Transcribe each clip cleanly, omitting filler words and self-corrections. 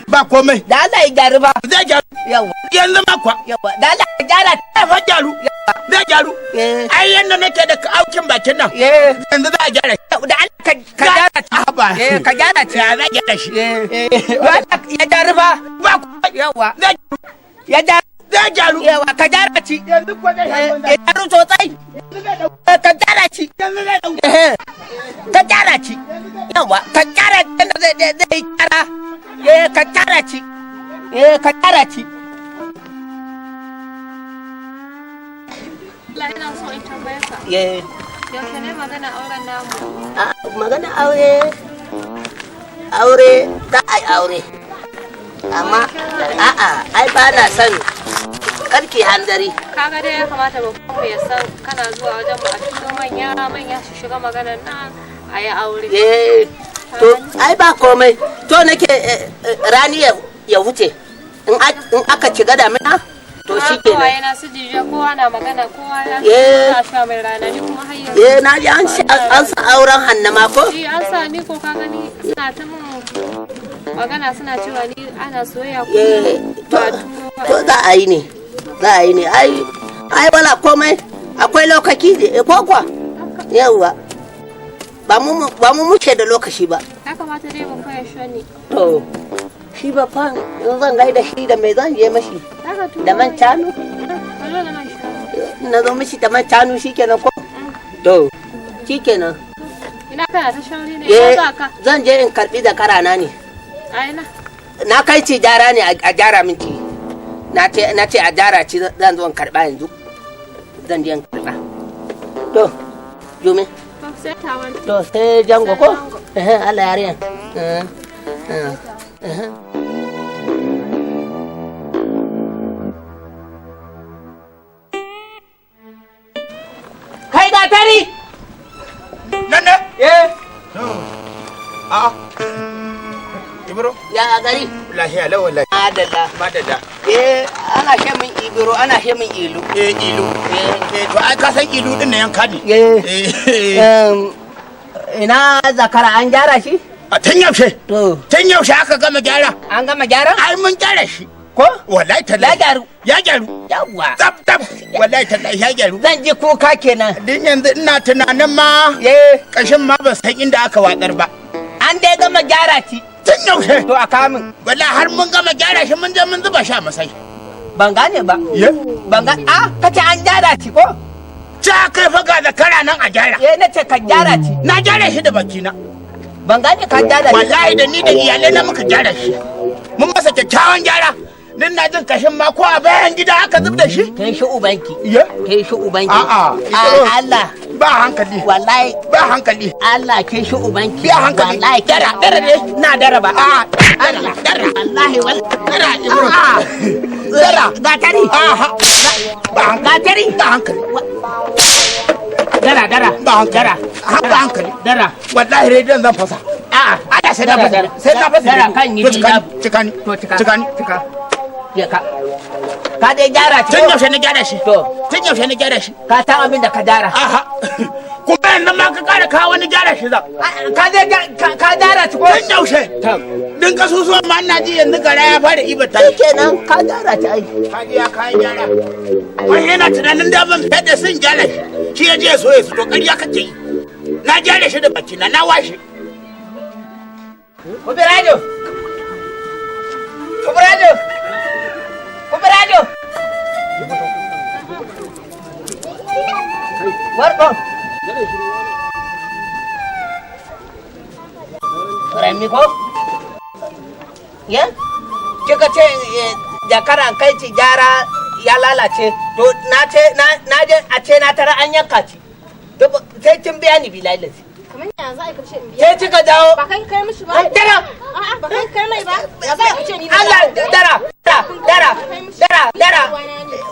ba komai da Allah ya gyaru ba zai gyaru yawa yanzu ma kwa yawa da Allah ya gyara fa gyaru zai gyaru ai yanda nake da aukin bakin nan yanzu za a gyara da Allah ka gyara ba ka gyara ya za gyara shi ya gyaru ba yawa ya gyaru zai gyaru yawa ka gyara ci yanzu ko zai ya gyaru sosai ka gyara ci yanzu zai ka gyara ci yawa ka gyara zai gyara ka gyara ci ka gyara ci Allah ina so in tambaye ka. Yaushe ne magana auren namu? Magana aure da ai aure. Amma ai ba na son karki handari. Kaga dai ya kamata babban ya san kana zuwa wajen mu a cikin manya su shiga maganar nan a yi aure. To ai ba komai. To nake rani ya wuce. In aka ci gada mina to shi ke nan. Kowa su jije kowa na magana kowa ya sha mai rana ni kuma har yanzu. Na ji an sa auren Hannama ko? An sa ni ko ka gani suna ta mun magana suna cewa ni ana soyayya to za a yi ne ai wala komai akwai lokaci ne ko kwa yawwa ba mu muke da lokaci ba ya kamata dai ban koya shi ne to shi ba fa zan gaida shi da mai zan je mashi da man canu na zo mishi da man canu shikenan ko to shikenan ina kana ta shauri ne ya ka zan je in karbi da karana ne aina na kai ci jara ne a jara minti na ce a jara ci zan zo in karba yanzu zan je in karba to jume to sai jango ko Allah yariyan kai da tari nan ne Ibro? Ya gari? Lahiya lau wallahi. Madada. Ana she min Ibro, ana she min Ilu. Ilu. To ai ka san Ilu din na yanka ne. Ina zakara an gyara shi? A tun yaushe? To. Tun yaushe aka gama gyara? An gama gyara? Ai mun gyara shi. Ko? Wallahi tallahi. Ya gyaru. Ya gyaru. Yawwa. Tab. Wallahi tallahi ya gyaru. Zan ji kuka kenan. Din yanzu ina tunanin ma. Kashin ma ban san inda aka watsar ba. An dai gama gyara ci. Tun yaushe? To a kamun. Wallahi har mun gama gyara shi mun je mun zuba sha masai. Ban gane ba. Ban ga kace an gyara ci ko? Ta kai fa ga zakara nan a gyara. Nace ka gyara ci. Na gyara shi da bakina. Ban gane ka gyara shi. Wallahi da ni da iyalai na muka gyara shi. Mun masa kyakkyawan gyara. Din na jin kashin ma ko a bayan gida aka zub da shi. Kai shi ubanki. Kai shi ubanki. Allah. Ba hankali. Wallahi. Ba hankali. Allah kai shi ubanki. Ba hankali. Wallahi dara ne. Na dara ba. Dara. Wallahi dara Ibro. Dara. Gatari. Ba hankali. Gatari. Ba hankali. Dara. Ba hankali. Ba hankali. Dara. Wallahi rediyon zan fasa. Ana sai na fasa. Sai na fasa. Dara kan yi. Cikani. Cika. Ka dai gyara shi. Tun yaushe na gyara shi. To. Tun yaushe na gyara shi. Ka san abin da ka gyara. Kuma yanzu ma ka kara kawo wani gyara shi za. Ka gyara shi ko? Tun yaushe. Din kasusuwan ma ina ji yanzu gara ya fara ibata. Kenan ka gyara shi ai. Ka ji ya kayan gyara. Wani yana tunanin da ban fede sun gyara shi. Shi ya je so ya su to ƙarya kake yi. Na gyara shi da bakina na washe. Kubirajo. Warko. Rami ko? Ya? Kika ce jakara kai ci gyara ya lalace. To na je a ce na tara an yanka ci. Sai kin biya ni bilahi. Kamar ya za a karshe in biya. Ke kika dawo. Ba kai kai mishi ba. Dara. Ba kai kai mai ba. Ya za a karshe ni. Allah dara.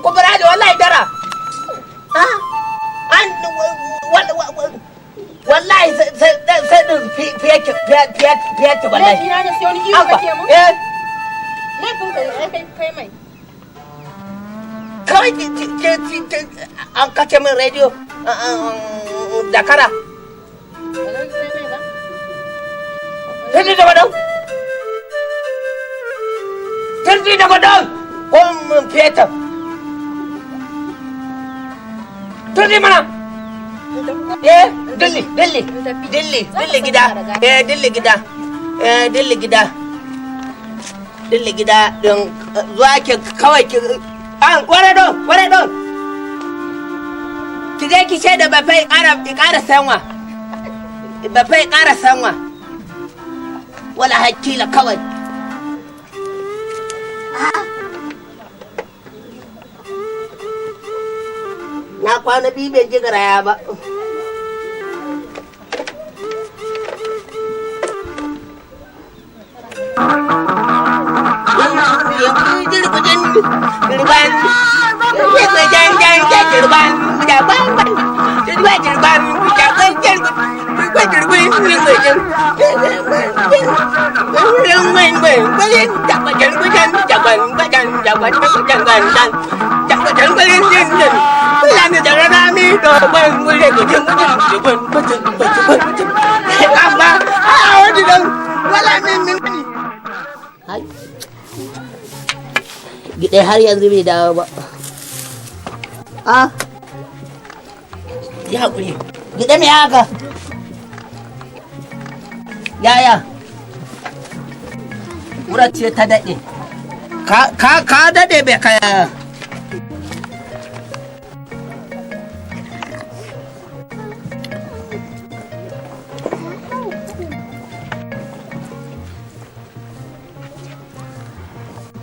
Kubura da wallahi dara. Wallahi sai din fiye wallahi. Ina ne sai wani iyo kake mu? Laifin ka kai mai. Kawai an kace min rediyo Dakara. Sai ni da wadau. hanzi da gudun ko mun feta tuni mana dilli gida dilli gida don zuwa ke kawai ki an ware don ki je ki ce da bafai ƙara sanwa wala hakila kawai na kwana biyu bai ji garaya ba Gide har yanzu bai dawo ba. Ya haƙuri. Gide me haka? Yaya? Mura ce ta daɗe. Ka daɗe bai kaya.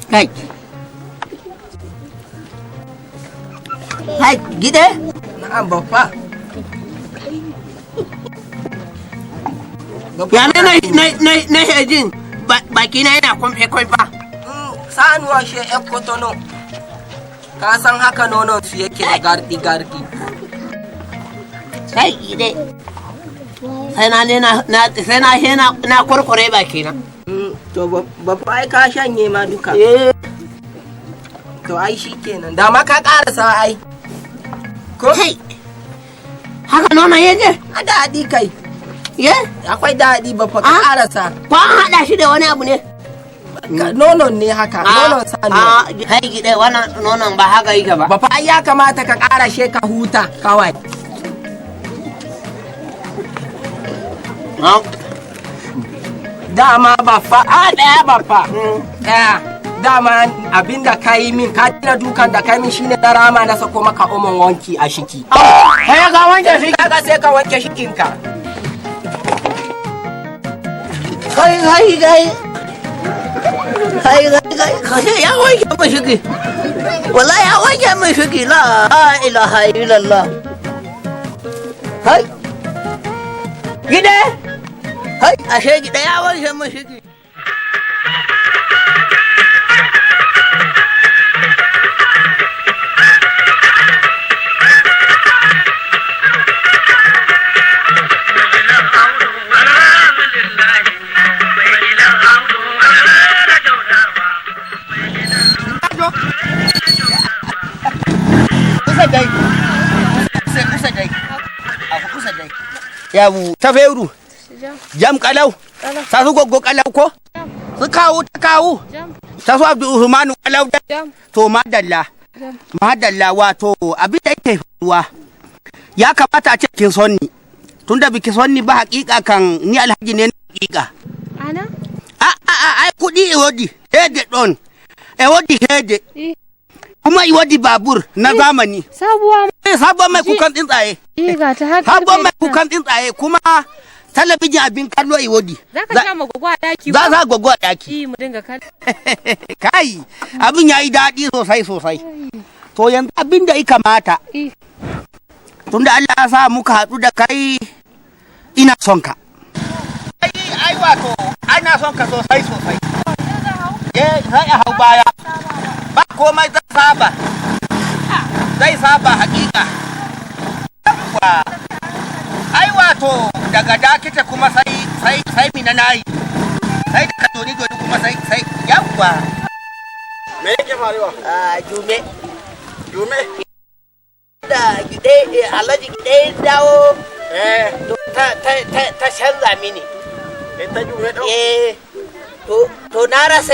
Kai. Hai, gide? Na'am baffa. Ya na hejin baki na yana kwamfe-kwamfa. Sanuwa shi ‘yan kotono. Ka san haka nonon su yake da gardi-gardi. Sai gide. Sai na kurkure baki na. To baffa ai ka shanye ma duka. To ai shi kenan. Da ma ka ƙarasa ai. Ko? Kai. Haka nonon yake? A daɗi kai. Ye? Akwai daɗi baffa ka ƙarasa. Ko an haɗa shi da wani abu ne? Nonon ne haka, nonon sanuwa. Hai gide wannan nonon ba haka yake ba. Baffa ai ya kamata ka ƙarashe ka huta kawai. Dama baffa, ɗaya baffa. Ɗaya. Dama abinda ka yi min, ka tina dukan da ka yi min shine na rama na sako maka omon wanki a shiki. Kai ka wanke shi? Kaga sai ka wanke shikinka. Kai. Ya wanke mai shiki. Wallahi ya wanke mai shiki. La ilaha illallah. Hai. Gide? Hai, ashe gide ya wanke mai shiki. Yabu ta feuru jam kalau ta su goggo kalau ko su kawo ta kawo ta su abdu usmanu kalau to madalla wato abin da yake faruwa ya kamata a ce kin sonni tunda biki sonni ba hakika kan ni alhaji ne hakika ana ai kudi iwodi hede don iwodi hede kuma iwodi babur na zamani sabuwa mai kukan tsuntsaye sabuwa mai kukan tsuntsaye kuma talabijin abin kallo iwodi za ka sha magwagwa a daki za gwagwa a daki mu dinga kan kai abin yayi daɗi sosai to yanzu abin da ya kamata tunda Allah ya sa muka haɗu da kai ina son ka ai wato ana son ka sosai sai a hau baya ba komai zai saba hakika ai wato daga dakita kuma sai mina nayi sai da ka doni kuma sai yawwa me yake faruwa jume da gide alhaji gide dawo ta canza mini ta jume to na rasa